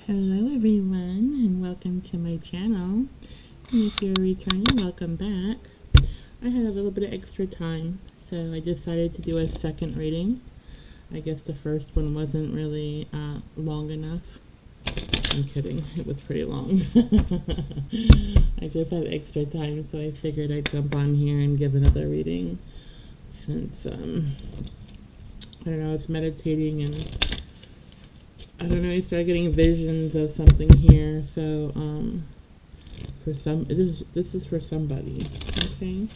Hello everyone and welcome to my channel. And if you're returning, welcome back. I had a little bit of extra time, so I decided to do a second reading. I guess the first one wasn't really long enough. I'm kidding, it was pretty long. I just have extra time, so I figured I'd jump on here and give another reading since I don't know, I was meditating and I don't know, I started getting visions of something here, so for some this is for somebody. Okay.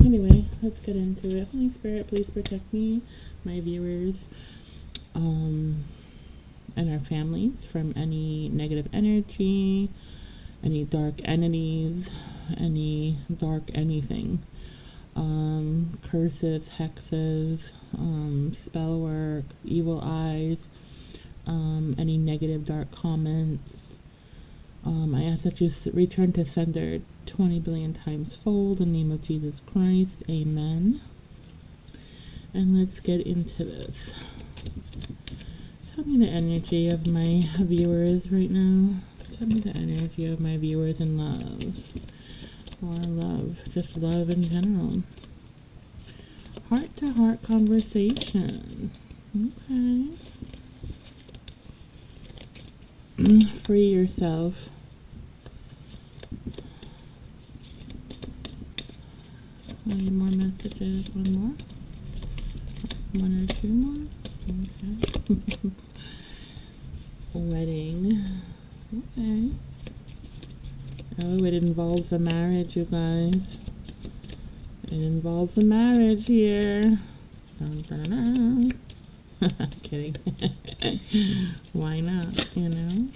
Anyway, let's get into it. Holy Spirit, please protect me, my viewers, and our families from any negative energy, any dark entities, any dark anything. Curses, hexes, spell work, evil eyes, any negative dark comments. I ask that you return to sender 20 billion times fold in the name of Jesus Christ. Amen. And let's get into this. Tell me the energy of my viewers right now. Tell me the energy of my viewers in love. Or love, just love in general. Heart-to-heart conversation. Okay. Free yourself. Any more messages? One more? One or two more? Okay. Wedding. Okay. Oh, it involves a marriage, you guys. It involves a marriage here. Dun, dun, dun. Kidding. Why not, you know?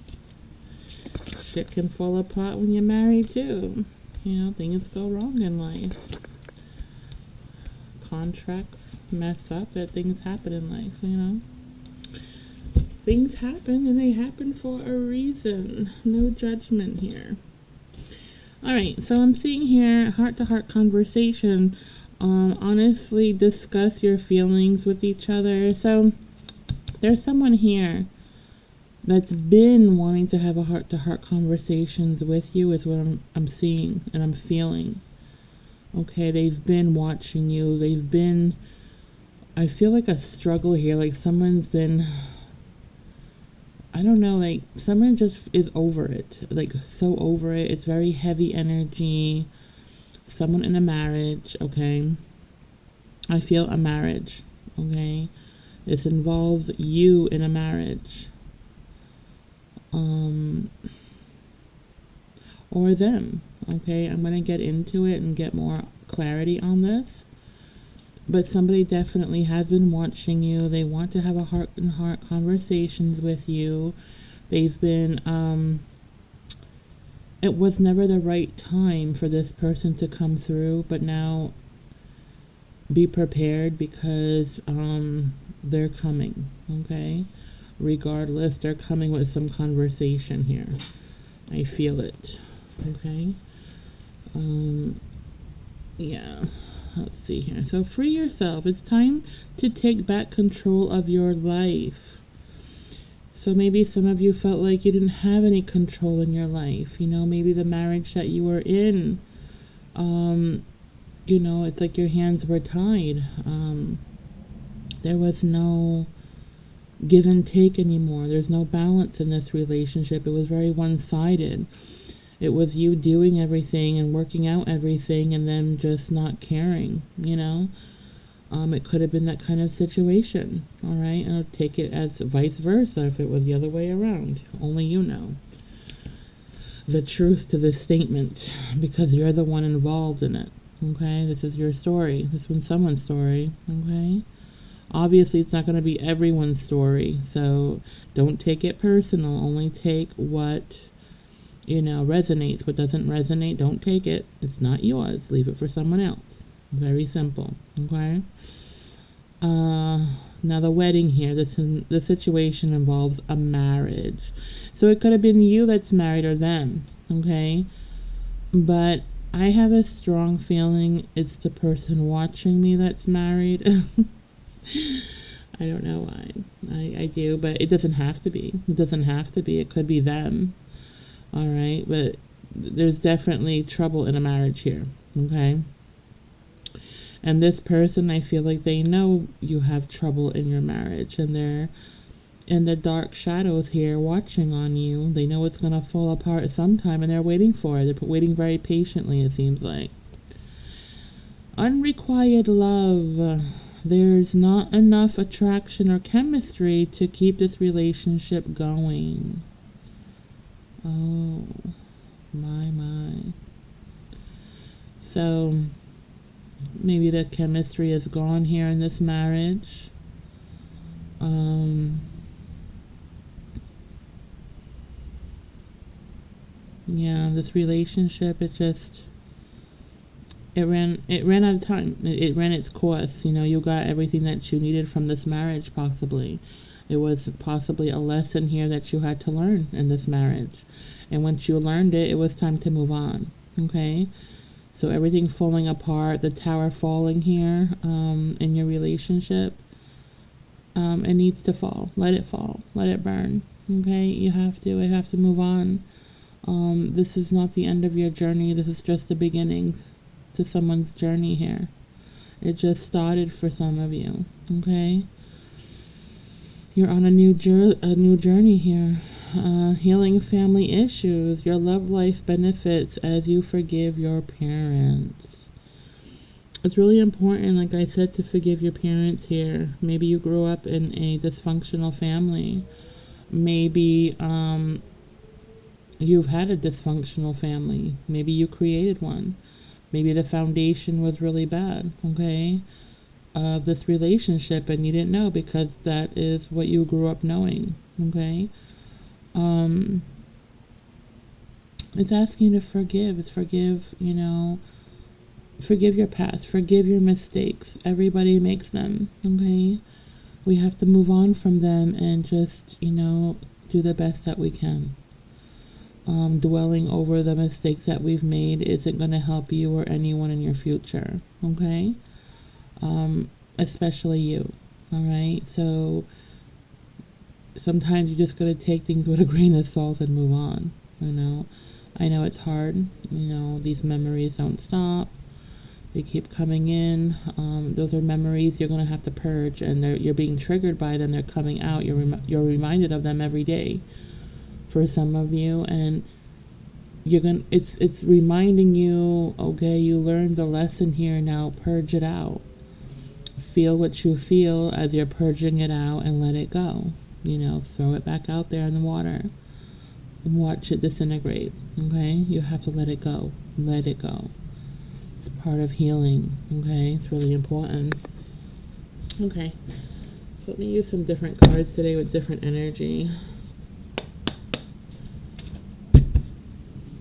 Shit can fall apart when you're married, too. You know, things go wrong in life. Contracts mess up, that things happen in life, you know? Things happen, and they happen for a reason. No judgment here. Alright, so I'm seeing here, heart-to-heart conversation. Honestly, discuss your feelings with each other. So, there's someone here that's been wanting to have a heart-to-heart conversations with you, is what I'm seeing and I'm feeling. Okay, they've been watching you. They've been, I feel like a struggle here, like someone's been, I don't know, like someone just is over it, like so over it. It's very heavy energy. Someone in a marriage, okay? I feel a marriage, okay? This involves you in a marriage. Or them, okay? I'm going to get into it and get more clarity on this. But somebody definitely has been watching you. They want to have a heart-to-heart conversations with you. They've been, it was never the right time for this person to come through, but now be prepared because they're coming, okay? Regardless, they're coming with some conversation here. I feel it, okay? Yeah. Let's see here. So free yourself. It's time to take back control of your life. So maybe some of you felt like you didn't have any control in your life. You know, maybe the marriage that you were in, you know, it's like your hands were tied. There was no give and take anymore. There's no balance in this relationship. It was very one-sided. It was you doing everything and working out everything and them just not caring, you know? It could have been that kind of situation, all right? And I'll take it as vice versa if it was the other way around. Only you know the truth to this statement because you're the one involved in it, okay? This is your story. This one's someone's story, okay? Obviously, it's not going to be everyone's story, so don't take it personal. Only take what, you know, resonates. What doesn't resonate, don't take it. It's not yours. Leave it for someone else. Very simple, okay? Now the wedding here, the situation involves a marriage. So it could have been you that's married or them, okay? But I have a strong feeling it's the person watching me that's married. I don't know why. I do, but it doesn't have to be. It doesn't have to be. It could be them. All right, but there's definitely trouble in a marriage here. Okay. And this person, I feel like they know you have trouble in your marriage, and they're in the dark shadows here watching on you. They know it's going to fall apart sometime, and they're waiting for it. They're waiting very patiently, it seems like. Unrequited love. There's not enough attraction or chemistry to keep this relationship going. Oh, my. So, maybe the chemistry is gone here in this marriage. Yeah, this relationship, it ran out of time. It ran its course. You know, you got everything that you needed from this marriage, possibly. It was possibly a lesson here that you had to learn in this marriage. And once you learned it, it was time to move on. Okay? So everything falling apart, the tower falling here in your relationship, it needs to fall. Let it fall. Let it burn. Okay? You have to move on. This is not the end of your journey. This is just the beginning to someone's journey here. It just started for some of you. Okay? You're on a new journey here. Healing family issues. Your love life benefits as you forgive your parents. It's really important, like I said, to forgive your parents here. Maybe you grew up in a dysfunctional family. Maybe you've had a dysfunctional family. Maybe you created one. Maybe the foundation was really bad, okay, of this relationship, and you didn't know because that is what you grew up knowing, okay? It's asking you to forgive. It's forgive your past. Forgive your mistakes. Everybody makes them, okay? We have to move on from them and just, do the best that we can. Dwelling over the mistakes that we've made isn't going to help you or anyone in your future, okay? Especially you, all right? So sometimes you just got to take things with a grain of salt and move on, I know it's hard, these memories don't stop. They keep coming in. Those are memories you're going to have to purge, and you're being triggered by them. They're coming out. You're reminded of them every day. For some of you, and it's reminding you, okay, you learned the lesson here, now purge it out. Feel what you feel as you're purging it out and let it go. Throw it back out there in the water and watch it disintegrate. Okay, you have to let it go. Let it go. It's part of healing. Okay, it's really important. Okay, so let me use some different cards today with different energy.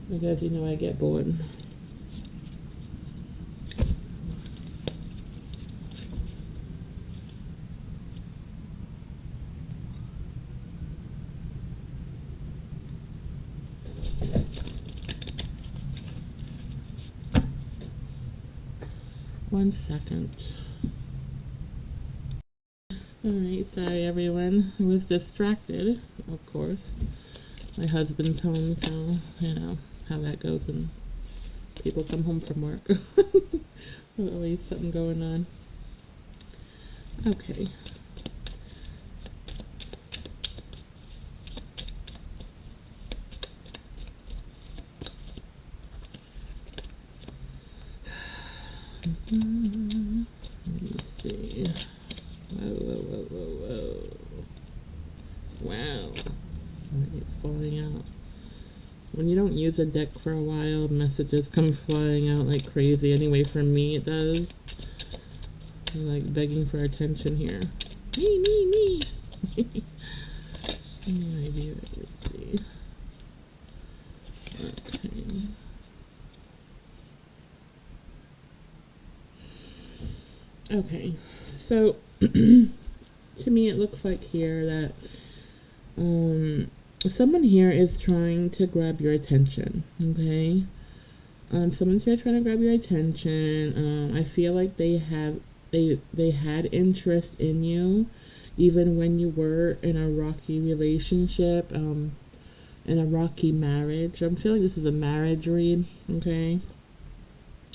Because I get bored. One second. Alright, sorry everyone. I was distracted, of course. My husband's home, so how that goes when people come home from work. There's always something going on. Okay. Let me see. Whoa. Wow. It's falling out. When you don't use a deck for a while, messages come flying out like crazy. Anyway, for me, it does. I'm like begging for attention here. Me. Any idea? Let's see. Okay. So, to me, it looks like here that someone here is trying to grab your attention, okay? Someone's here trying to grab your attention. I feel like they had interest in you. even when you were in a rocky relationship, in a rocky marriage. I'm feeling this is a marriage read, okay?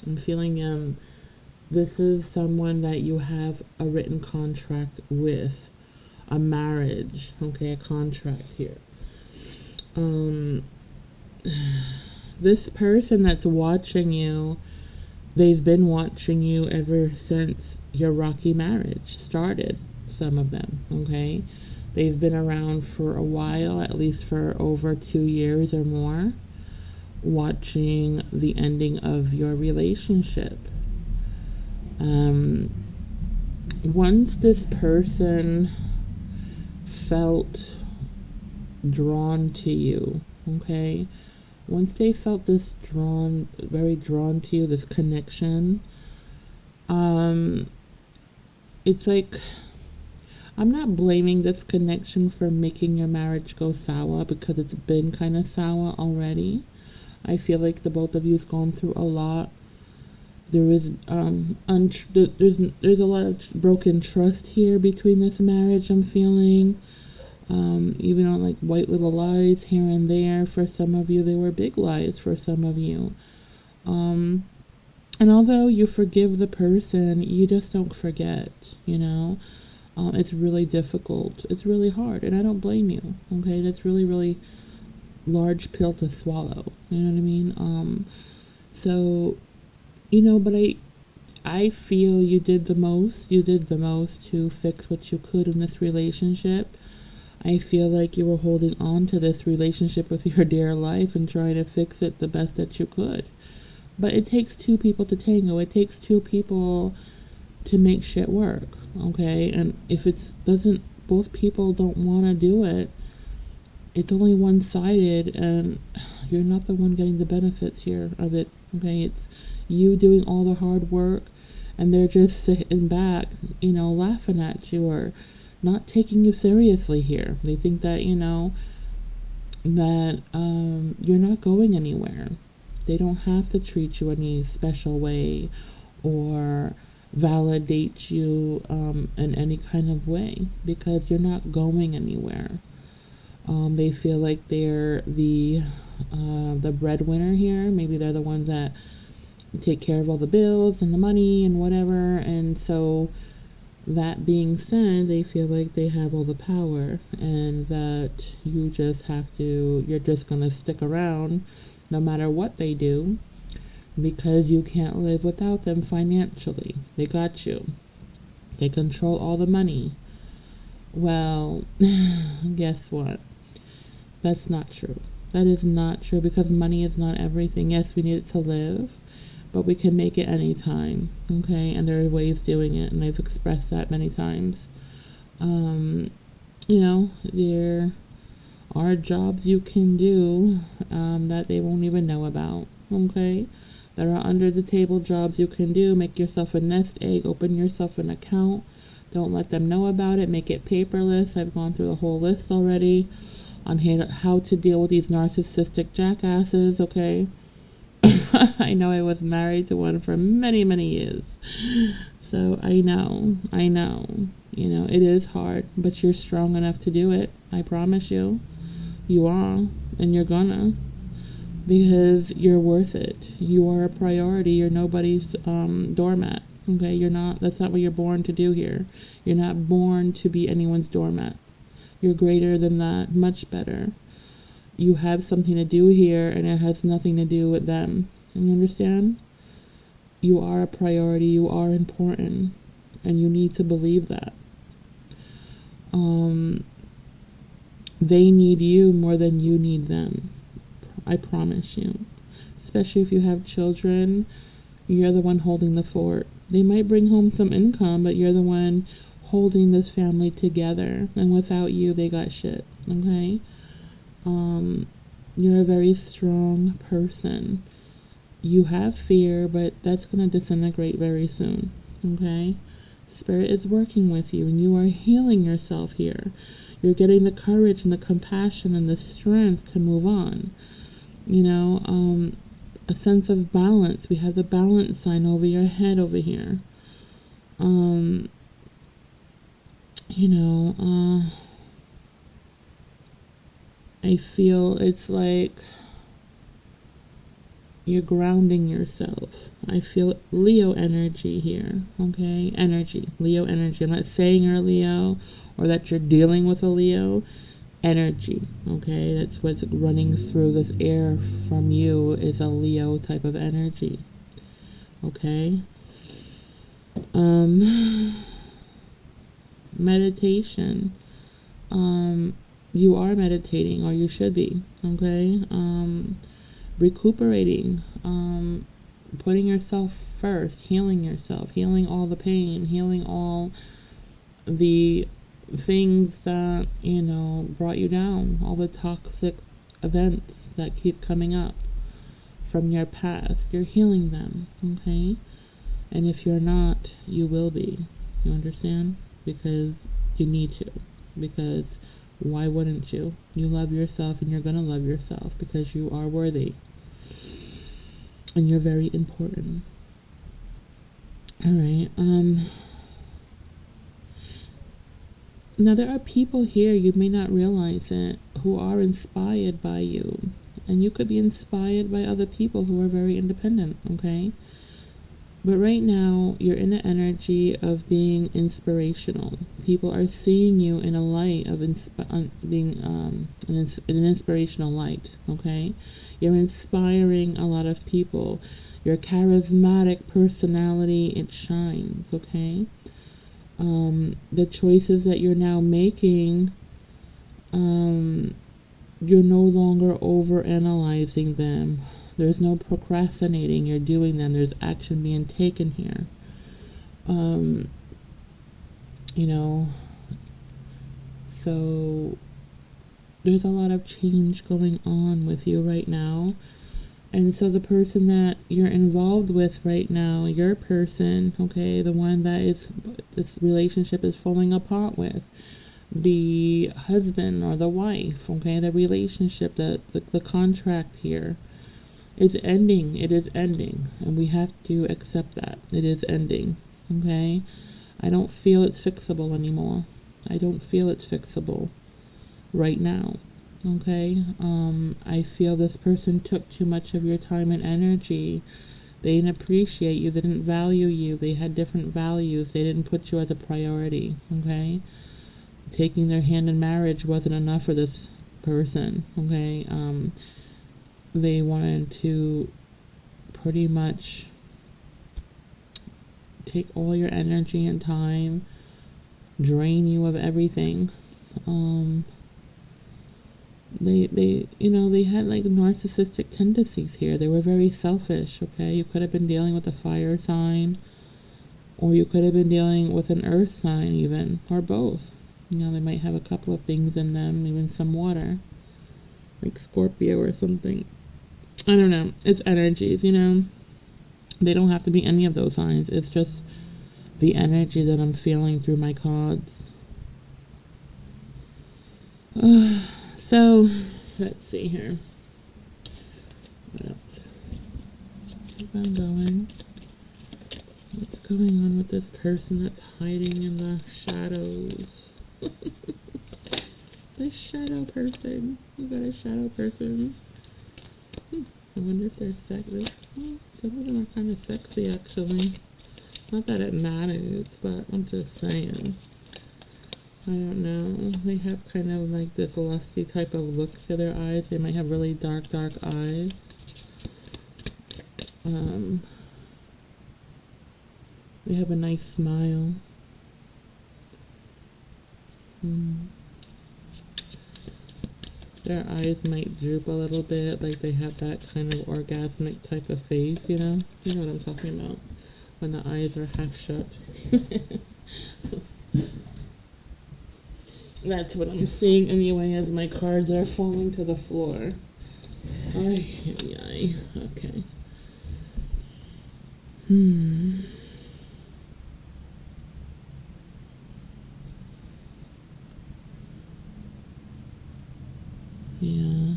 I'm feeling this is someone that you have a written contract with, a marriage, okay, a contract here. This person that's watching you, they've been watching you ever since your rocky marriage started, some of them, okay? They've been around for a while, at least for over 2 years or more, watching the ending of your relationship. Once this person felt drawn to you, okay? Once they felt this very drawn to you, this connection, it's like, I'm not blaming this connection for making your marriage go sour, because it's been kind of sour already. I feel like the both of you's gone through a lot. There is there's a lot of broken trust here between this marriage, I'm feeling. Even on like white little lies here and there for some of you, they were big lies for some of you. And although you forgive the person, you just don't forget, you know. It's really difficult. It's really hard, and I don't blame you, okay? That's really, really large pill to swallow, you know what I mean? So, you know, but I feel you did the most. You did the most to fix what you could in this relationship. I feel like you were holding on to this relationship with your dear life and trying to fix it the best that you could. But it takes two people to tango. It takes two people to make shit work, okay? And if both people don't want to do it, it's only one-sided, and you're not the one getting the benefits here of it, okay? It's you doing all the hard work, and they're just sitting back, you know, laughing at you or not taking you seriously here. They think that, you know, that you're not going anywhere. They don't have to treat you any special way or validate you in any kind of way, because you're not going anywhere. They feel like they're the breadwinner here. Maybe they're the ones that take care of all the bills and the money and whatever, and so that being said, they feel like they have all the power, and that you're just gonna stick around no matter what they do, because you can't live without them financially. They got you. They control all the money. Well, guess what? That's not true. That is not true, because money is not everything. Yes, we need it to live, but we can make it anytime, okay? And there are ways doing it, and I've expressed that many times. You know, there are jobs you can do that they won't even know about, okay? There are under the table jobs you can do. Make yourself a nest egg, open yourself an account. Don't let them know about it. Make it paperless. I've gone through the whole list already on how to deal with these narcissistic jackasses, okay? I know I was married to one for many, many years. So I know, you know, it is hard, but you're strong enough to do it. I promise you. You are, and you're gonna, because you're worth it. You are a priority. You're nobody's doormat, okay? That's not what you're born to do here. You're not born to be anyone's doormat. You're greater than that, much better. You have something to do here, and it has nothing to do with them. And you understand? You are a priority. You are important, and you need to believe that. They need you more than you need them. I promise you. Especially if you have children, you're the one holding the fort. They might bring home some income, but you're the one holding this family together. And without you, they got shit. Okay? You're a very strong person. You have fear, but that's going to disintegrate very soon. Okay? Spirit is working with you, and you are healing yourself here. You're getting the courage and the compassion and the strength to move on. You know, a sense of balance. We have the balance sign over your head over here. you know, I feel it's like you're grounding yourself. I feel Leo energy here, okay? Energy, Leo energy. I'm not saying you're a Leo or that you're dealing with a Leo. Energy, okay? That's what's running through this air from you is a Leo type of energy, okay? Meditation. You are meditating, or you should be, okay? Recuperating, putting yourself first, healing yourself, healing all the pain, healing all the things that, you know, brought you down, all the toxic events that keep coming up from your past. You're healing them, okay? And if you're not, you will be. You understand? Because you need to. Because why wouldn't you? You love yourself and you're going to love yourself because you are worthy. And you're very important. All right. Now there are people here, you may not realize it, who are inspired by you. And you could be inspired by other people who are very independent, okay? But right now, you're in the energy of being inspirational. People are seeing you in a light of being an inspirational light, okay? You're inspiring a lot of people. Your charismatic personality, it shines, okay? The choices that you're now making, you're no longer over-analyzing them. There's no procrastinating. You're doing them. There's action being taken here. You know, so there's a lot of change going on with you right now. And so the person that you're involved with right now, your person, okay, the one that this relationship is falling apart with, the husband or the wife, okay, the relationship, the contract here, it's ending. It is ending. And we have to accept that. It is ending. Okay? I don't feel it's fixable anymore. I don't feel it's fixable right now. Okay? I feel this person took too much of your time and energy. They didn't appreciate you. They didn't value you. They had different values. They didn't put you as a priority. Okay? Taking their hand in marriage wasn't enough for this person. Okay? They wanted to pretty much take all your energy and time, drain you of everything. They had like narcissistic tendencies here. They were very selfish, okay? You could have been dealing with a fire sign, or you could have been dealing with an earth sign even, or both. You know, they might have a couple of things in them, even some water, like Scorpio or something. I don't know. It's energies, you know. They don't have to be any of those signs. It's just the energy that I'm feeling through my cards. So, let's see here. What else? Keep on going. What's going on with this person that's hiding in the shadows? This shadow person. You got a shadow person. I wonder if they're sexy. Well, some of them are kind of sexy, actually. Not that it matters, but I'm just saying. I don't know. They have kind of like this lusty type of look to their eyes. They might have really dark, dark eyes. They have a nice smile. Their eyes might droop a little bit, like they have that kind of orgasmic type of face, you know? You know what I'm talking about. When the eyes are half shut. That's what I'm seeing anyway as my cards are falling to the floor. Okay. Yeah.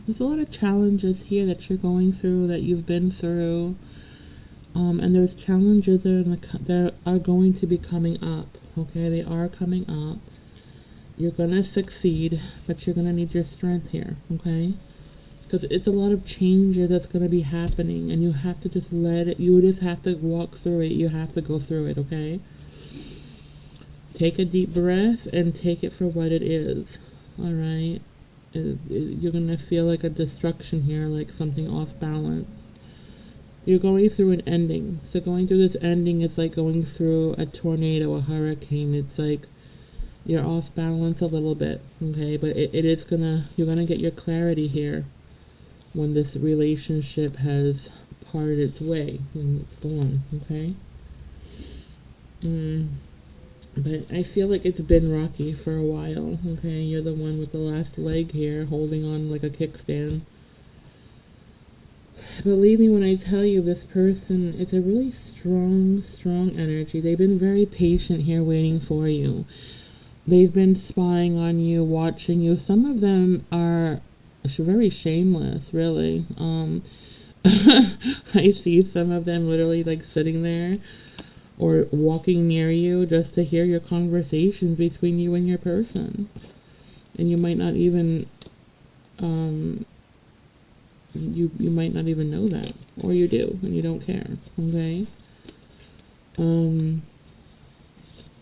There's a lot of challenges here that you're going through, that you've been through. And there's challenges that are going to be coming up. okay? They are coming up. You're going to succeed, but you're going to need your strength here, okay? Because it's a lot of changes that's going to be happening, and you have to just let it, you just have to walk through it. You have to go through it, okay? Take a deep breath and take it for what it is, all right? You're going to feel like a destruction here, like something off balance. You're going through an ending. So going through this ending is like going through a tornado, a hurricane. It's like you're off balance a little bit, okay? But it is you're gonna get your clarity here when this relationship has parted its way, when it's gone, okay? But I feel like it's been rocky for a while, okay? You're the one with the last leg here, holding on like a kickstand. Believe me when I tell you, this person, it's a really strong energy. They've been very patient here waiting for you. They've been spying on you, watching you. Some of them are very shameless, really. I see some of them literally like sitting there or walking near you just to hear your conversations between you and your person. And you might not even, you might not even know that. Or you do, and you don't care, okay?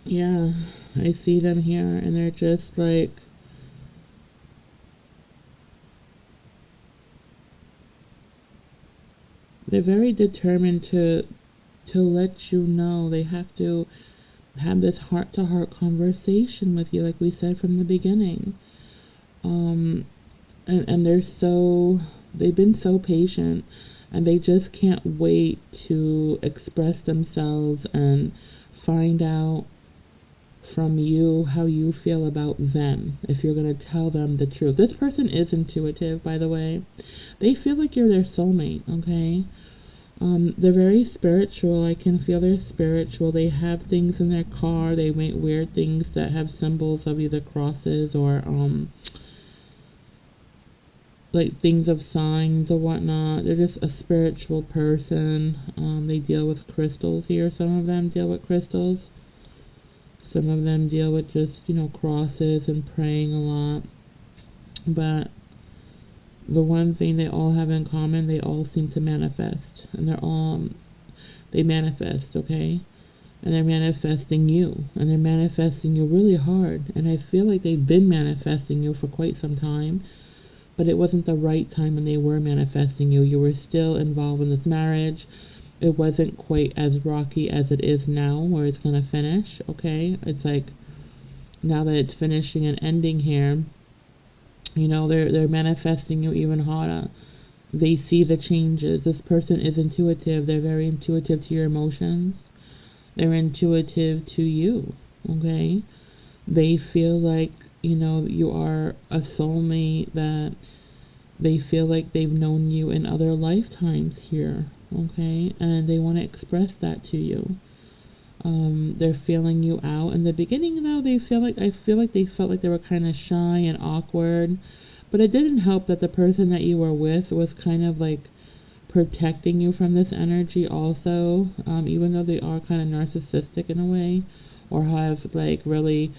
Yeah, I see them here, and they're just like, they're very determined to let you know. They have to have this heart-to-heart conversation with you, like we said from the beginning. And they've been so patient, and they just can't wait to express themselves and find out from you how you feel about them, if you're going to tell them the truth. This person is intuitive, by the way. They feel like you're their soulmate, okay? They're very spiritual. I can feel they're spiritual. They have things in their car. They might wear things that have symbols of either crosses or like things of signs or whatnot. They're just a spiritual person. They deal with crystals here. Some of them deal with crystals. Some of them deal with just, crosses and praying a lot. But the one thing they all have in common, they all seem to manifest. And they manifest, okay? And they're manifesting you. And they're manifesting you really hard. And I feel like they've been manifesting you for quite some time. But it wasn't the right time when they were manifesting you. You were still involved in this marriage. It wasn't quite as rocky as it is now, where it's going to finish, okay? It's like, now that it's finishing and ending here, they're manifesting you even harder. They see the changes. This person is intuitive. They're very intuitive to your emotions. They're intuitive to you, okay? They feel like, you are a soulmate, that they feel like they've known you in other lifetimes here, okay? And they want to express that to you. They're feeling you out. In the beginning, though, I feel like they felt like they were kind of shy and awkward. But it didn't help that the person that you were with was kind of like protecting you from this energy also, even though they are kind of narcissistic in a way, or have like really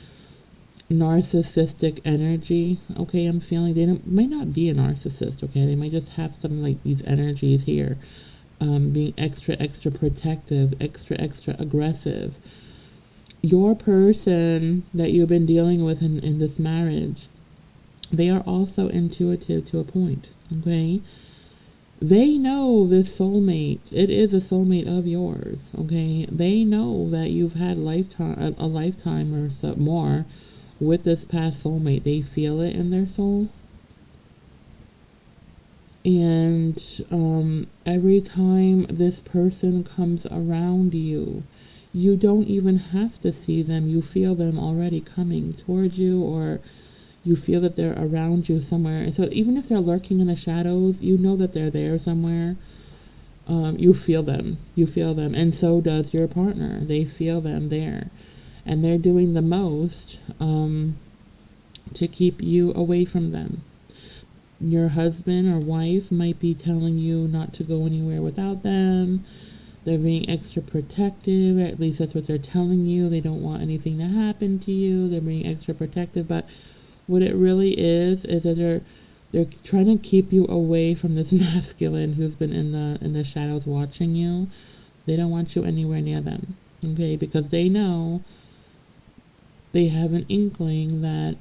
narcissistic energy, okay? I'm feeling they might not be a narcissist, okay? They might just have some like these energies here, being extra protective, extra aggressive. Your person that you've been dealing with in this marriage, they are also intuitive to a point, okay? They know this soulmate. It is a soulmate of yours, okay? They know that you've had a lifetime or so more with this past soulmate. They feel it in their soul. And every time this person comes around you, you don't even have to see them. You feel them already coming towards you, or you feel that they're around you somewhere. And so even if they're lurking in the shadows, you know that they're there somewhere. You feel them. And so does your partner. They feel them there. And they're doing the most to keep you away from them. Your husband or wife might be telling you not to go anywhere without them. They're being extra protective, at least that's what they're telling you. They don't want anything to happen to you. They're being extra protective, but what it really is that they're trying to keep you away from this masculine who's been in the shadows watching you. They don't want you anywhere near them, okay? Because they know, they have an inkling that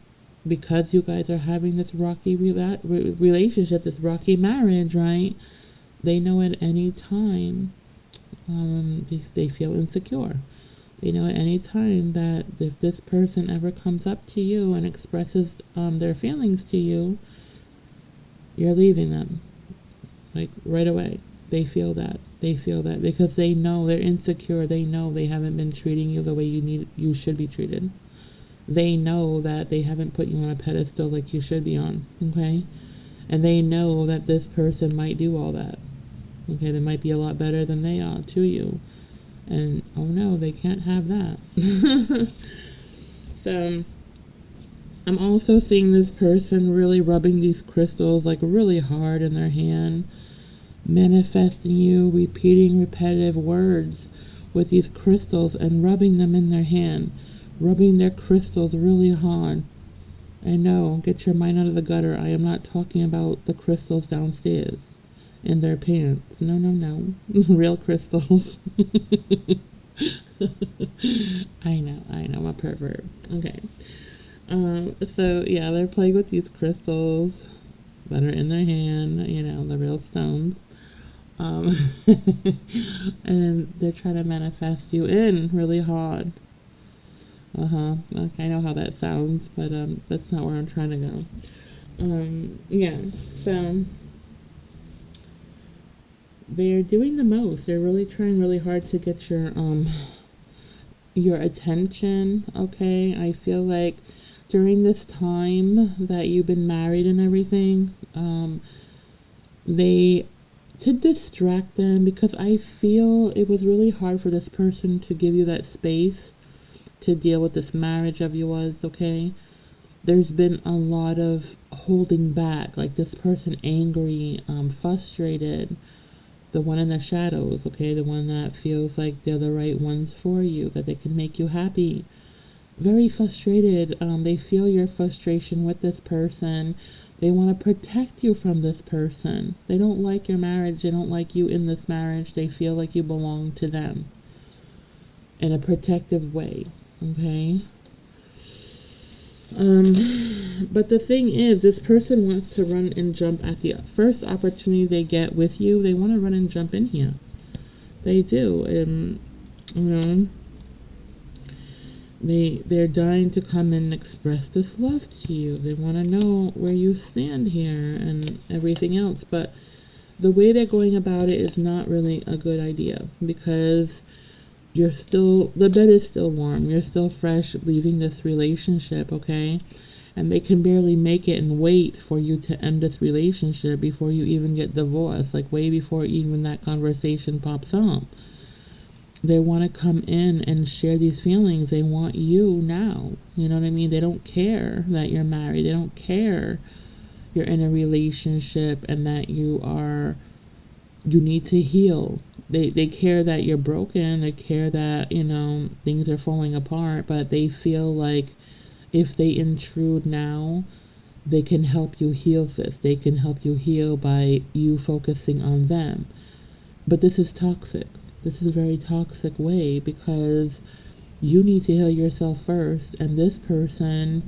because you guys are having this rocky relationship, this rocky marriage, right? They know at any time they feel insecure. They know at any time that if this person ever comes up to you and expresses their feelings to you, you're leaving them, like right away. They feel that. They feel that because they know they're insecure. They know they haven't been treating you the way you should be treated. They know that they haven't put you on a pedestal like you should be on, okay? And they know that this person might do all that. Okay, they might be a lot better than they are to you. And oh no, they can't have that. So I'm also seeing this person really rubbing these crystals like really hard in their hand, manifesting you, repeating repetitive words with these crystals and rubbing them in their hand, rubbing their crystals really hard. I know, get your mind out of the gutter. I am not talking about the crystals downstairs in their pants. No, no, no. Real crystals. I know, I'm a pervert. Okay. So yeah, they're playing with these crystals that are in their hand, the real stones. And they're trying to manifest you in really hard. Okay, I know how that sounds, but that's not where I'm trying to go. Yeah, so they're doing the most. They're really trying really hard to get your attention, okay? I feel like during this time that you've been married and everything, to distract them, because I feel it was really hard for this person to give you that space to deal with this marriage of yours, okay? There's been a lot of holding back, like this person angry, frustrated, the one in the shadows, okay? The one that feels like they're the right ones for you, that they can make you happy. Very frustrated. They feel your frustration with this person. They want to protect you from this person. They don't like your marriage. They don't like you in this marriage. They feel like you belong to them in a protective way, okay? But the thing is, this person wants to run and jump at the first opportunity they get with you. They want to run and jump in here. They do. And, they're dying to come and express this love to you. They want to know where you stand here and everything else. But the way they're going about it is not really a good idea, because the bed is still warm. You're still fresh leaving this relationship, okay? And they can barely make it and wait for you to end this relationship before you even get divorced, like way before even that conversation pops up. They want to come in and share these feelings. They want you now. You know what I mean? They don't care that you're married. They don't care you're in a relationship and that you need to heal. They care that you're broken. They care that, things are falling apart, but they feel like if they intrude now, they can help you heal this. They can help you heal by you focusing on them. But this is toxic. This is a very toxic way, because you need to heal yourself first. And this person,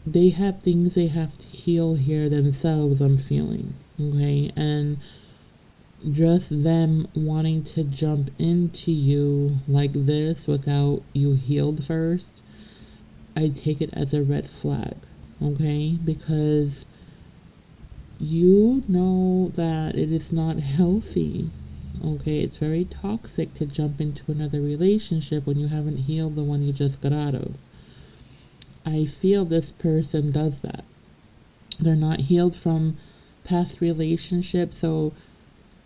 they have things they have to heal here themselves, I'm feeling. Okay? And just them wanting to jump into you like this without you healed first, I take it as a red flag, okay? Because you know that it is not healthy, okay? It's very toxic to jump into another relationship when you haven't healed the one you just got out of. I feel this person does that. They're not healed from past relationships, so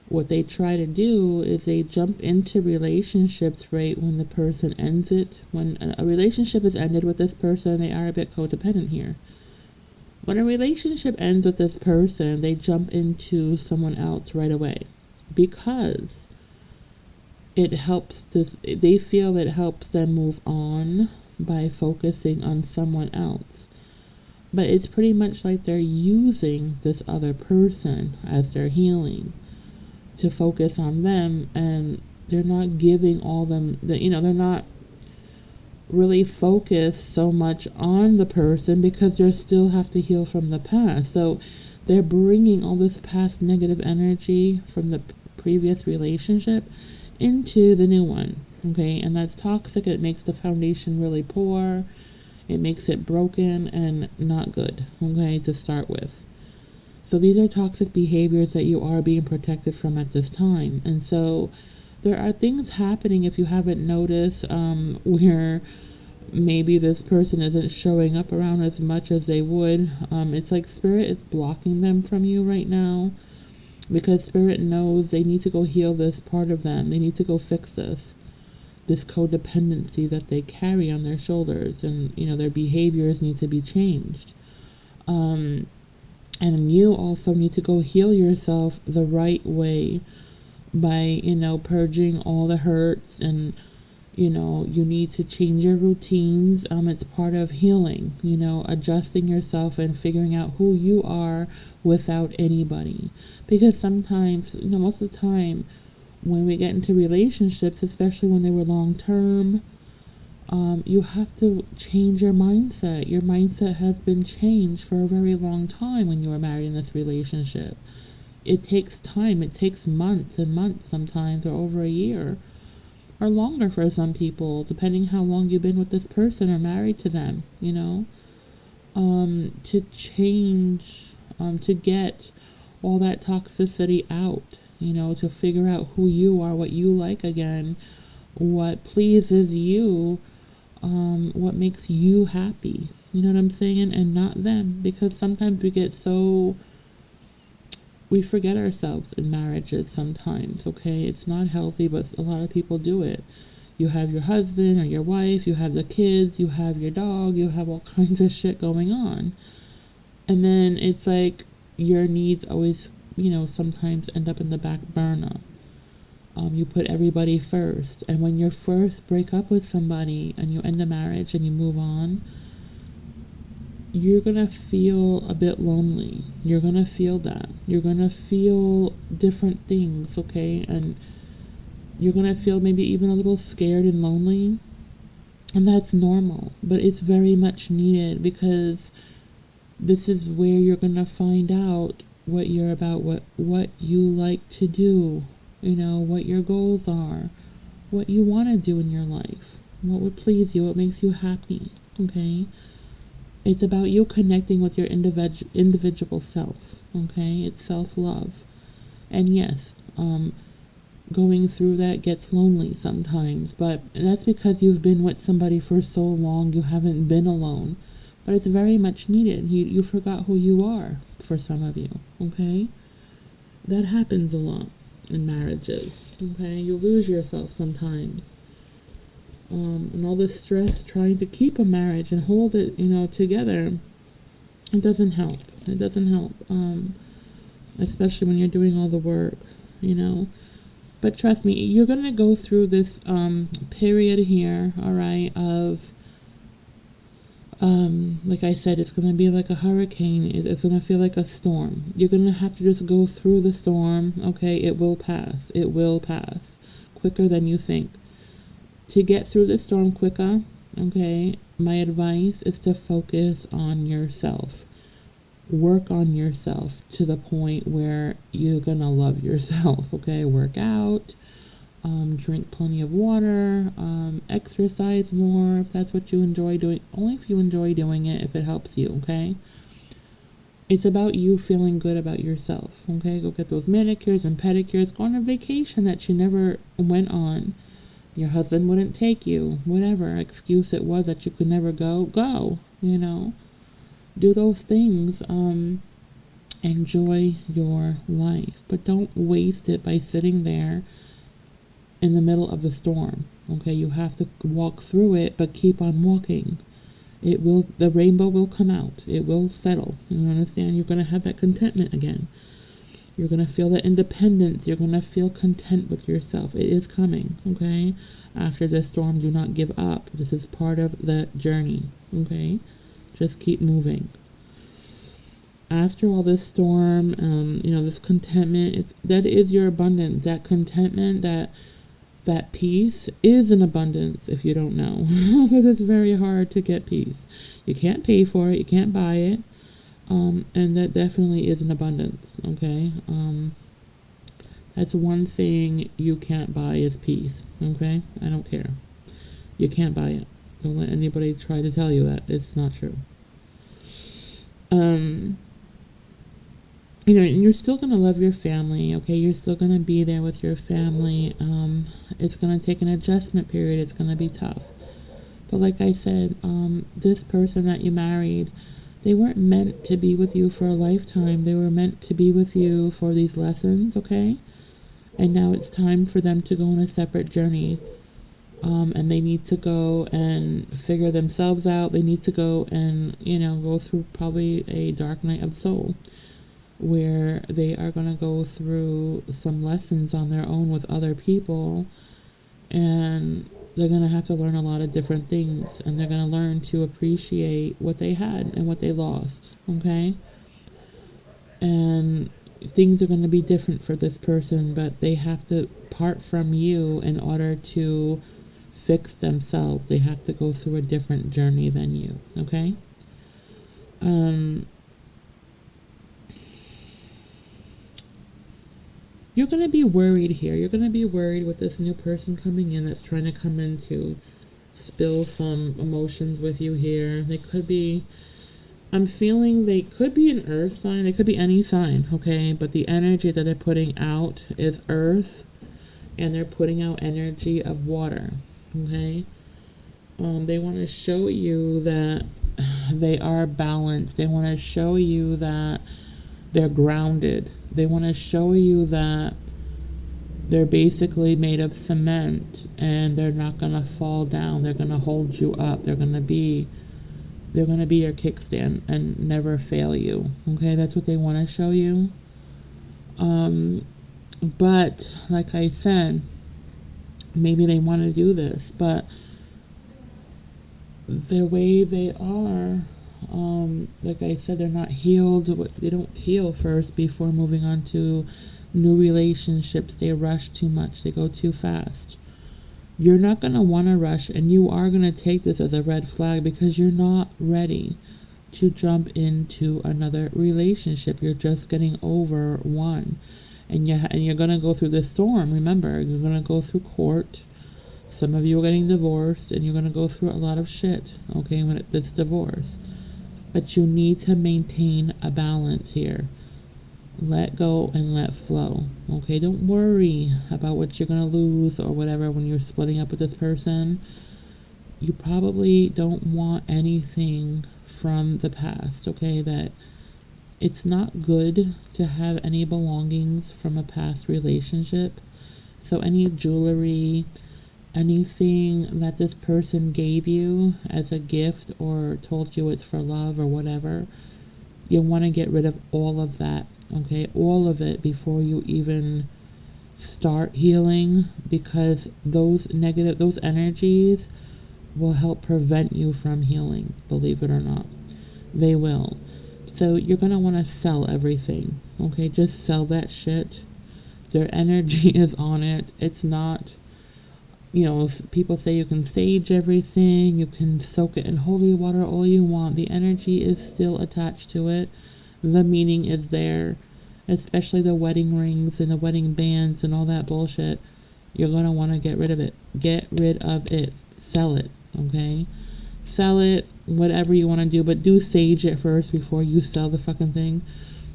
what they try to do is they jump into relationships right when the person ends it. When a relationship is ended with this person, they are a bit codependent here. When a relationship ends with this person, they jump into someone else right away. because they feel it helps them move on by focusing on someone else. But it's pretty much like they're using this other person as their healing to focus on them, and they're not giving all them, they're not really focused so much on the person because they still have to heal from the past. So they're bringing all this past negative energy from the previous relationship into the new one, okay? And that's toxic. It makes the foundation really poor. It makes it broken and not good, okay, to start with. So these are toxic behaviors that you are being protected from at this time. And so there are things happening, if you haven't noticed, where maybe this person isn't showing up around as much as they would. It's like Spirit is blocking them from you right now because Spirit knows they need to go heal this part of them. They need to go fix this codependency that they carry on their shoulders, and their behaviors need to be changed. And you also need to go heal yourself the right way by purging all the hurts, and you need to change your routines. It's part of healing, adjusting yourself and figuring out who you are without anybody. Because sometimes, most of the time when we get into relationships, especially when they were long term, you have to change your mindset. Your mindset has been changed for a very long time when you were married in this relationship. It takes time. It takes months and months sometimes, or over a year, or longer for some people, depending how long you've been with this person or married to them, to change, to get all that toxicity out, to figure out who you are, what you like again, what pleases you, what makes you happy, you know what I'm saying, and not them. Because sometimes we forget ourselves in marriages sometimes, okay? It's not healthy, but a lot of people do it. You have your husband or your wife, you have the kids, you have your dog, you have all kinds of shit going on. And then it's like your needs always, sometimes end up in the back burner. You put everybody first. And when you first break up with somebody and you end a marriage and you move on, you're going to feel a bit lonely. You're going to feel that. You're going to feel different things, okay? And you're going to feel maybe even a little scared and lonely. And that's normal. But it's very much needed, because this is where you're going to find out what you're about, what you like to do, what your goals are, what you want to do in your life, what would please you, what makes you happy, okay? It's about you connecting with your individual self, okay? It's self-love. And yes, going through that gets lonely sometimes, but that's because you've been with somebody for so long, you haven't been alone. But it's very much needed. You forgot who you are, for some of you, okay? That happens a lot in marriages, okay? You lose yourself sometimes. And all this stress trying to keep a marriage and hold it, together, it doesn't help. It doesn't help, especially when you're doing all the work, But trust me, you're going to go through this period here, all right, of, like I said, it's going to be like a hurricane. It's going to feel like a storm. You're going to have to just go through the storm, okay? It will pass. It will pass quicker than you think. To get through the storm quicker, okay, my advice is to focus on yourself. Work on yourself to the point where you're going to love yourself, okay? Work out, drink plenty of water, exercise more if that's what you enjoy doing. Only if you enjoy doing it, if it helps you, okay? It's about you feeling good about yourself, okay? Go get those manicures and pedicures. Go on a vacation that you never went on. Your husband wouldn't take you, whatever excuse it was that you could never go, do those things. Enjoy your life, but don't waste it by sitting there in the middle of the storm, okay? You have to walk through it, but keep on walking. The rainbow will come out. It will settle. You understand? You're going to have that contentment again. You're going to feel the independence. You're going to feel content with yourself. It is coming, okay? After this storm, do not give up. This is part of the journey, okay? Just keep moving. After all this storm, this contentment, that is your abundance. That contentment, that peace is an abundance if you don't know. Because it's very hard to get peace. You can't pay for it. You can't buy it. And that definitely is an abundance, okay? That's one thing you can't buy is peace, okay? I don't care. You can't buy it. Don't let anybody try to tell you that. It's not true. And you're still going to love your family, okay? You're still going to be there with your family. It's going to take an adjustment period. It's going to be tough. But like I said, this person that you married, they weren't meant to be with you for a lifetime. They were meant to be with you for these lessons, okay? And now it's time for them to go on a separate journey. And they need to go and figure themselves out. They need to go and, go through probably a dark night of soul, where they are going to go through some lessons on their own with other people, and they're going to have to learn a lot of different things, and they're going to learn to appreciate what they had and what they lost, okay? And things are going to be different for this person, but they have to part from you in order to fix themselves. They have to go through a different journey than you, okay? You're going to be worried here. You're going to be worried with this new person coming in that's trying to come in to spill some emotions with you here. They could be, I'm feeling they could be an earth sign. They could be any sign, okay? But the energy that they're putting out is earth, and they're putting out energy of water, okay? They want to show you that they are balanced. They want to show you that they're grounded. They want to show you that they're basically made of cement and they're not going to fall down. They're going to hold you up. They're going to be your kickstand and never fail you. Okay, that's what they want to show you. But like I said, maybe they want to do this, but the way they are, like I said, they're not healed. They don't heal first before moving on to new relationships. They rush too much. They go too fast. You're not going to want to rush, and you are going to take this as a red flag because you're not ready to jump into another relationship. You're just getting over one, and you're going to go through this storm. Remember, you're going to go through court. Some of you are getting divorced, and you're going to go through a lot of shit, okay, when this divorce. But you need to maintain a balance here. Let go and let flow, okay? Don't worry about what you're going to lose or whatever when you're splitting up with this person. You probably don't want anything from the past, okay? That it's not good to have any belongings from a past relationship. So any jewelry, anything that this person gave you as a gift or told you it's for love or whatever, you want to get rid of all of that, okay? All of it before you even start healing, because those energies will help prevent you from healing, believe it or not. They will. So you're going to want to sell everything, okay? Just sell that shit. Their energy is on it. It's not... people say you can sage everything, you can soak it in holy water all you want. The energy is still attached to it. The meaning is there, especially the wedding rings and the wedding bands and all that bullshit. You're going to want to get rid of it. Get rid of it. Sell it, okay? Sell it, whatever you want to do, but do sage it first before you sell the fucking thing,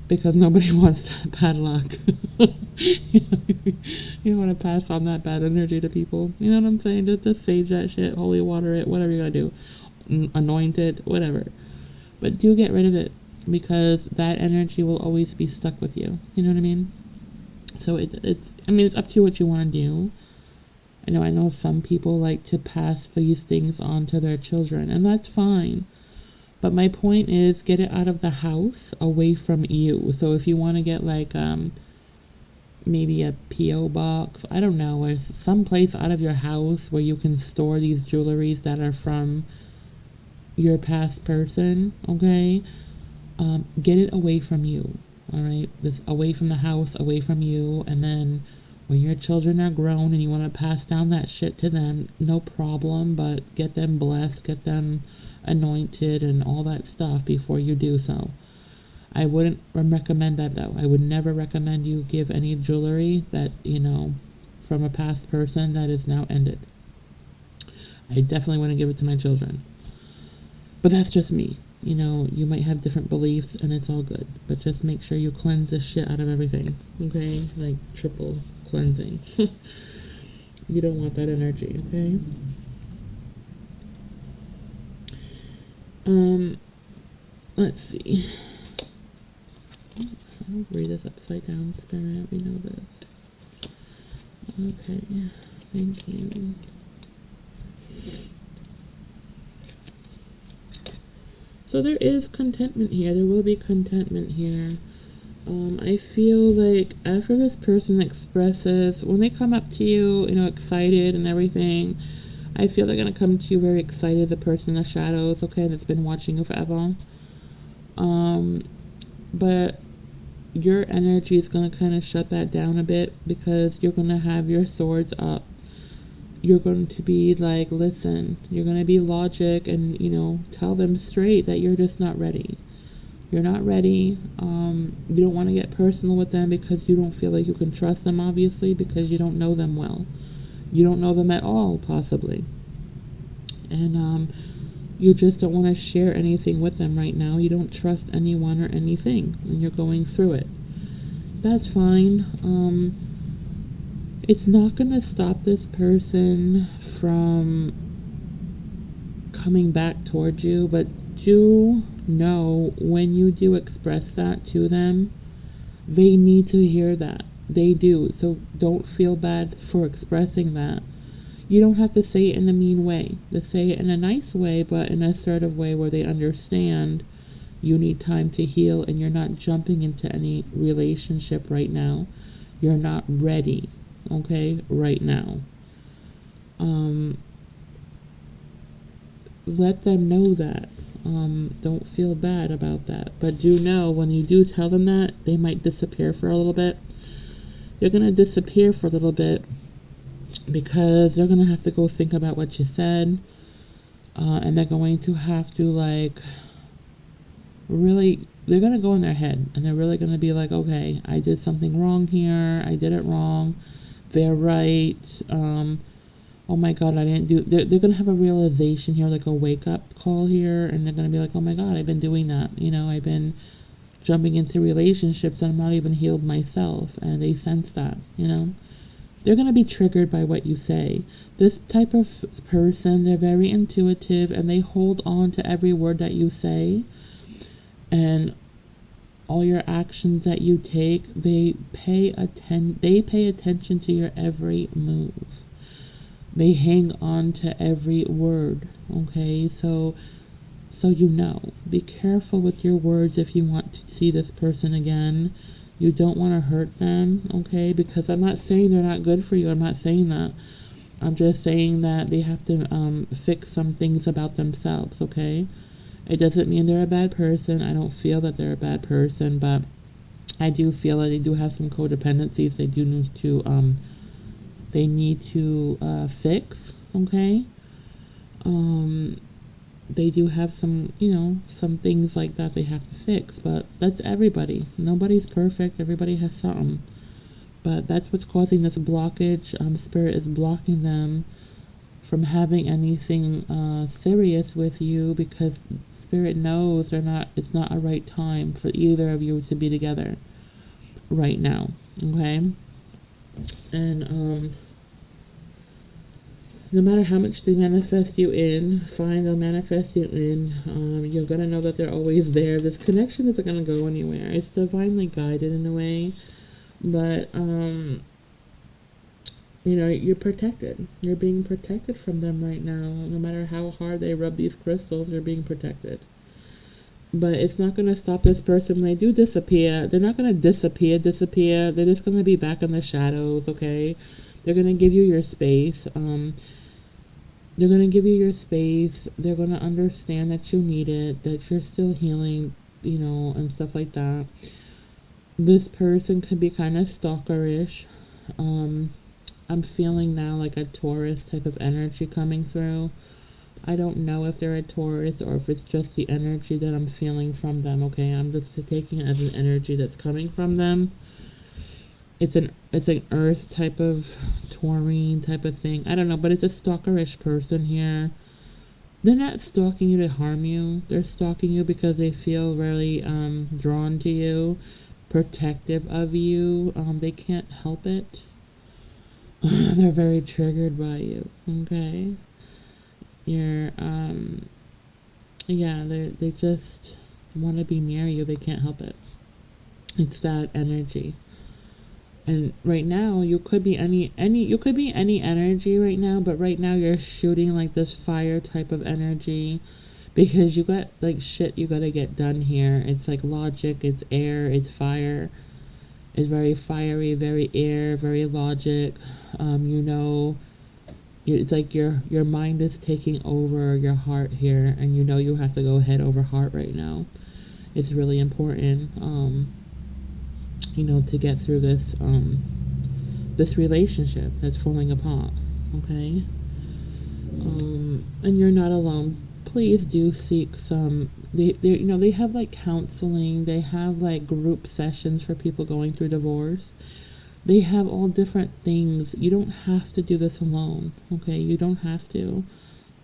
because nobody wants that bad luck. You don't want to pass on that bad energy to people. You know what I'm saying? Just sage that shit, holy water it, whatever you gotta do. Anoint it, whatever. But do get rid of it, because that energy will always be stuck with you. You know what I mean? So it's up to what you want to do. I know some people like to pass these things on to their children, and that's fine. But my point is, get it out of the house, away from you. So if you want to get like maybe a P.O. box, I don't know, or some place out of your house where you can store these jewelries that are from your past person, okay? Get it away from you, all right? This away from the house, away from you, and then when your children are grown and you want to pass down that shit to them, no problem, but get them blessed, get them anointed and all that stuff before you do so. I wouldn't recommend that though. I would never recommend you give any jewelry that, from a past person that is now ended. I definitely wouldn't give it to my children. But that's just me. You might have different beliefs and it's all good. But just make sure you cleanse the shit out of everything. Okay? Like triple cleansing. You don't want that energy, okay? Let's see. I'll read this upside down, Spirit. We know this. Okay. Thank you. So there is contentment here. There will be contentment here. I feel like after this person expresses, when they come up to you, excited and everything, I feel they're going to come to you very excited, the person in the shadows, okay, that's been watching you forever. But your energy is going to kind of shut that down a bit because you're going to have your swords up. You're going to be like, listen, you're going to be logic and, tell them straight that you're just not ready. You're not ready. You don't want to get personal with them because you don't feel like you can trust them, obviously, because you don't know them well. You don't know them at all, possibly. And you just don't want to share anything with them right now. You don't trust anyone or anything, and you're going through it. That's fine. It's not going to stop this person from coming back towards you, but do know when you do express that to them, they need to hear that. They do. So don't feel bad for expressing that. You don't have to say it in a mean way. Just say it in a nice way, but in an assertive way where they understand you need time to heal and you're not jumping into any relationship right now. You're not ready, okay, right now. Let them know that. Don't feel bad about that. But do know when you do tell them that, they might disappear for a little bit. They're going to disappear for a little bit because they're going to have to go think about what you said. And they're going to have to really, they're going to go in their head and they're really going to be like, okay, I did something wrong here. I did it wrong. They're right. Oh my God, I didn't do, they're going to have a realization here, like a wake up call here. And they're going to be like, oh my God, I've been doing that. I've been jumping into relationships and I'm not even healed myself. And they sense that, They're going to be triggered by what you say. This type of person, they're very intuitive and they hold on to every word that you say. And all your actions that you take, they pay attention to your every move. They hang on to every word, okay? So be careful with your words if you want to see this person again. You don't want to hurt them, okay? Because I'm not saying they're not good for you. I'm not saying that. I'm just saying that they have to fix some things about themselves, okay? It doesn't mean they're a bad person. I don't feel that they're a bad person, but I do feel that they do have some codependencies they do need to fix, okay? They do have some, some things like that they have to fix, but that's everybody. Nobody's perfect. Everybody has something. But that's what's causing this blockage. Spirit is blocking them from having anything serious with you because Spirit knows it's not a right time for either of you to be together right now, okay? And no matter how much they manifest you in, they'll manifest you in, you're going to know that they're always there. This connection isn't going to go anywhere. It's divinely guided in a way, but you're protected. You're being protected from them right now. No matter how hard they rub these crystals, you're being protected. But it's not going to stop this person when they do disappear. They're not going to disappear. They're just going to be back in the shadows, okay? They're going to give you your space. They're going to give you your space. They're going to understand that you need it, that you're still healing, you know, and stuff like that. This person could be kind of stalkerish. I'm feeling now like a Taurus type of energy coming through. I don't know if they're a Taurus or if it's just the energy that I'm feeling from them, okay? I'm just taking it as an energy that's coming from them. It's an earth type of taurine type of thing. I don't know, but it's a stalkerish person here. They're not stalking you to harm you. They're stalking you because they feel really drawn to you, protective of you. They can't help it. They're very triggered by you, okay? You're yeah, they just want to be near you. They can't help it. It's that energy. And right now you could be any energy right now, but right now you're shooting like this fire type of energy because you got like shit you got to get done here. It's like logic, it's air, it's fire. It's very fiery, very air, very logic. You know, it's like your mind is taking over your heart here, and you know you have to go head over heart right now. It's really important, you know, to get through this this relationship that's falling apart. Okay, and you're not alone. Please do seek some. They you know, they have like counseling. They have like group sessions for people going through divorce. They have all different things. You don't have to do this alone, okay? You don't have to.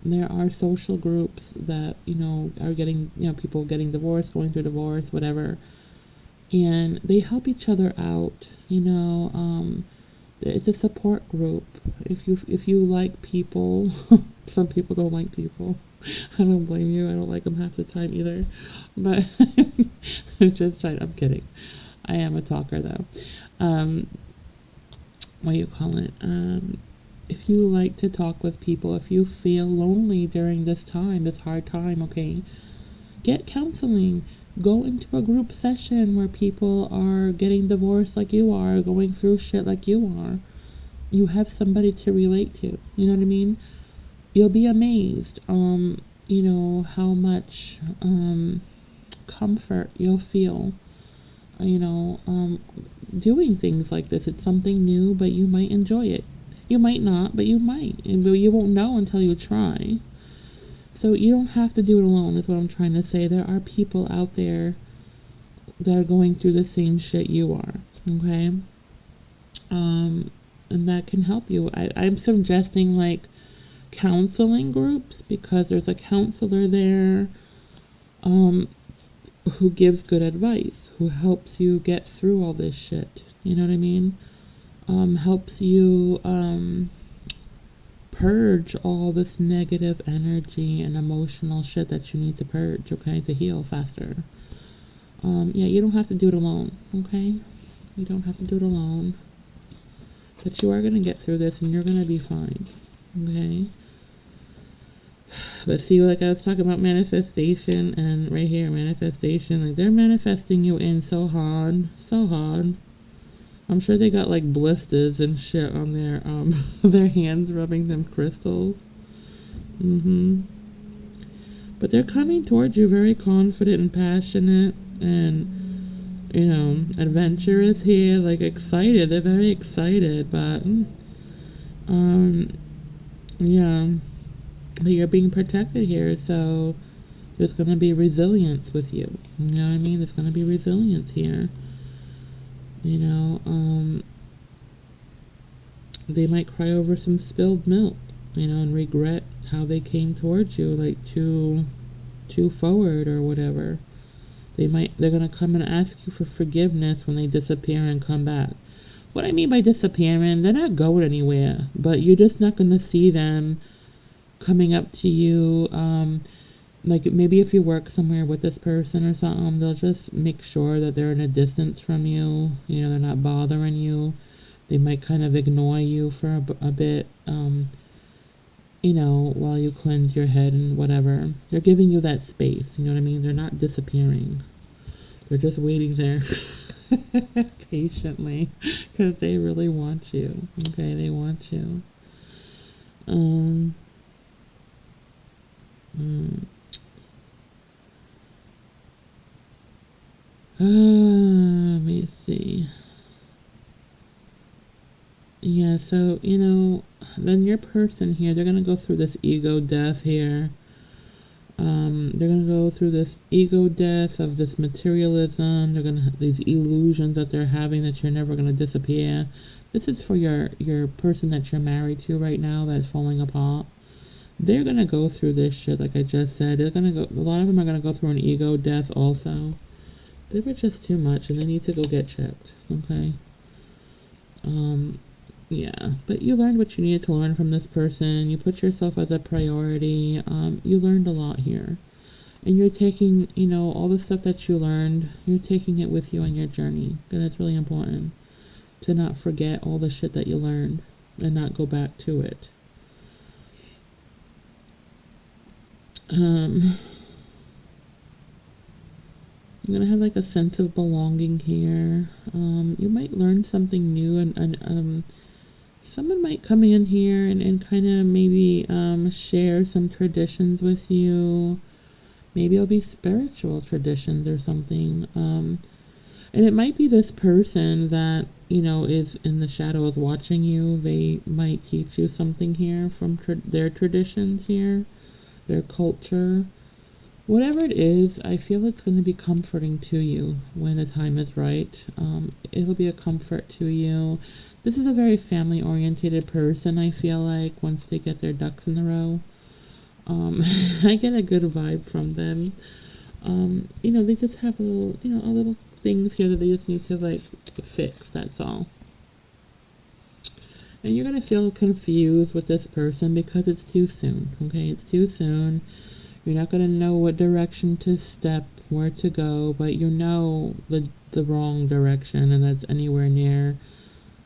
There are social groups that, you know, are getting, you know, people getting divorced, going through divorce, whatever. And they help each other out, you know. It's a support group. If you like people, some people don't like people. I don't blame you. I don't like them half the time either. But just trying. I'm kidding. I am a talker though. What do you call it? If you like to talk with people, if you feel lonely during this time, this hard time, okay, get counseling. Go into a group session where people are getting divorced like you are, going through shit like you are. You have somebody to relate to. You know what I mean? You'll be amazed, you know, how much comfort you'll feel, you know, doing things like this. It's something new, but you might enjoy it. You might not, but you might. And you won't know until you try. So you don't have to do it alone, is what I'm trying to say. There are people out there that are going through the same shit you are, okay? And that can help you. I'm suggesting, like, counseling groups because there's a counselor there who gives good advice, who helps you get through all this shit. You know what I mean? Helps you purge all this negative energy and emotional shit that you need to purge, okay, to heal faster. Yeah, you don't have to do it alone, okay? You don't have to do it alone. But you are going to get through this and you're going to be fine, okay? But see, like I was talking about manifestation, and right here, manifestation, like they're manifesting you in so hard, so hard. I'm sure they got like blisters and shit on their their hands rubbing them crystals. But they're coming towards you very confident and passionate, and you know, adventurous here, like excited. They're very excited, but yeah. But you're being protected here, so there's going to be resilience with you. You know what I mean? There's going to be resilience here. You know, they might cry over some spilled milk, you know, and regret how they came towards you, like too forward or whatever. They're going to come and ask you for forgiveness when they disappear and come back. What I mean by disappearing, they're not going anywhere, but you're just not going to see them coming up to you. Like maybe if you work somewhere with this person or something, they'll just make sure that they're in a distance from you. You know, they're not bothering you. They might kind of ignore you for a bit. while you cleanse your head and whatever. They're giving you that space, you know what I mean? They're not disappearing. They're just waiting there patiently because they really want you. Okay, they want you. Um, mm, let me see. Yeah, so, then your person here, they're going to go through this ego death here. They're going to go through this ego death of this materialism. They're going to have these illusions that they're having that you're never going to disappear. This is for your person that you're married to right now that's falling apart. They're going to go through this shit, like I just said. They're going to go, a lot of them are going to go through an ego death also. They were just too much and they need to go get checked, okay? Yeah, but you learned what you needed to learn from this person. You put yourself as a priority. You learned a lot here. And you're taking, all the stuff that you learned, you're taking it with you on your journey. And that's really important. To not forget all the shit that you learned and not go back to it. You're going to have like a sense of belonging here. You might learn something new and someone might come in here and kind of maybe share some traditions with you. Maybe it'll be spiritual traditions or something. And it might be this person that, is in the shadows watching you. They might teach you something here from their traditions here, their culture. Whatever it is, I feel it's going to be comforting to you when the time is right. It'll be a comfort to you. This is a very family-oriented person, I feel like, once they get their ducks in a row. I get a good vibe from them. They just have a little things here that they just need to, like, fix, that's all. And you're going to feel confused with this person because it's too soon, okay? It's too soon. You're not going to know what direction to step, where to go, but you know the wrong direction, and that's anywhere near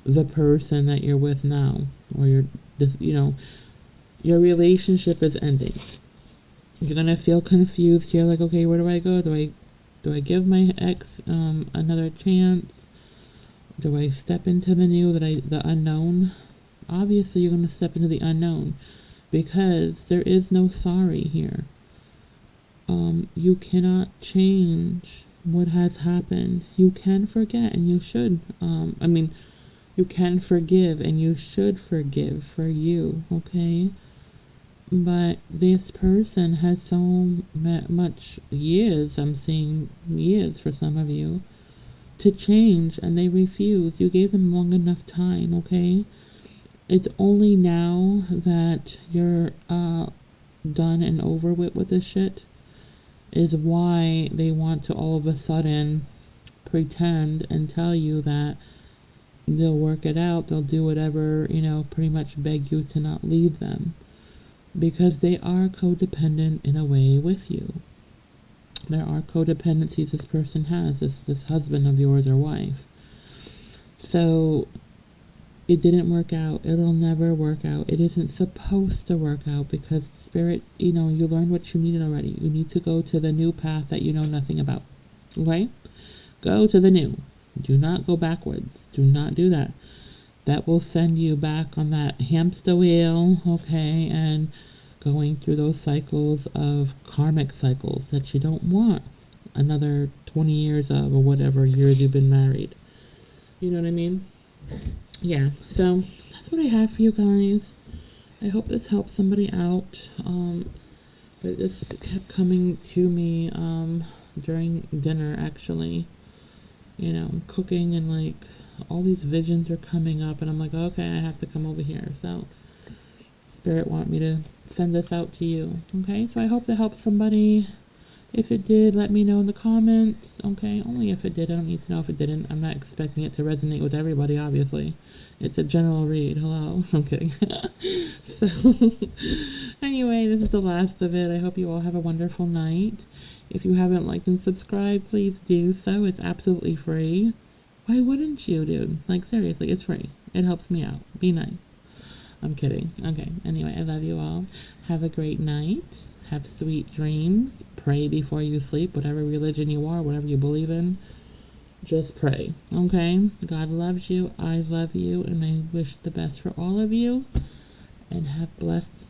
the person that you're with now, or your relationship is ending. You're gonna feel confused. You're like, okay, where do I go? Do I give my ex another chance? Do I step into the unknown? Obviously, you're gonna step into the unknown because there is no sorry here. You cannot change what has happened. You can forget, and you should. You can forgive and you should forgive for you, okay? But this person has so much years, I'm seeing years for some of you, to change, and they refuse. You gave them long enough time, okay? It's only now that you're done and over with this shit is why they want to all of a sudden pretend and tell you that they'll work it out, they'll do whatever, pretty much beg you to not leave them. Because they are codependent in a way with you. There are codependencies this person has, this husband of yours or wife. So, it didn't work out. It'll never work out. It isn't supposed to work out because spirit, you learned what you needed already. You need to go to the new path that you know nothing about. Okay? Go to the new. Do not go backwards. Do not do that. That will send you back on that hamster wheel, okay, and going through those cycles of karmic cycles that you don't want another 20 years of or whatever years you've been married. You know what I mean? Yeah, so that's what I have for you guys. I hope this helps somebody out. But this kept coming to me during dinner, actually. I'm cooking and like all these visions are coming up and I'm like, okay, I have to come over here. So Spirit want me to send this out to you. Okay, so I hope to help somebody. If it did, let me know in the comments. Okay, only if it did. I don't need to know if it didn't. I'm not expecting it to resonate with everybody, obviously. It's a general read. Hello. I'm kidding. So anyway, this is the last of it. I hope you all have a wonderful night. If you haven't liked and subscribed, please do so. It's absolutely free. Why wouldn't you, dude? Like, seriously, it's free. It helps me out. Be nice. I'm kidding. Okay. Anyway, I love you all. Have a great night. Have sweet dreams. Pray before you sleep. Whatever religion you are, whatever you believe in, just pray. Okay? God loves you. I love you. And I wish the best for all of you. And have blessed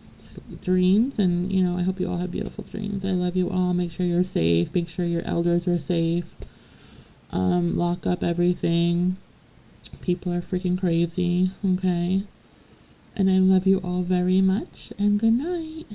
dreams. And, I hope you all have beautiful dreams. I love you all. Make sure you're safe. Make sure your elders are safe. Lock up everything. People are freaking crazy. Okay? And I love you all very much. And good night.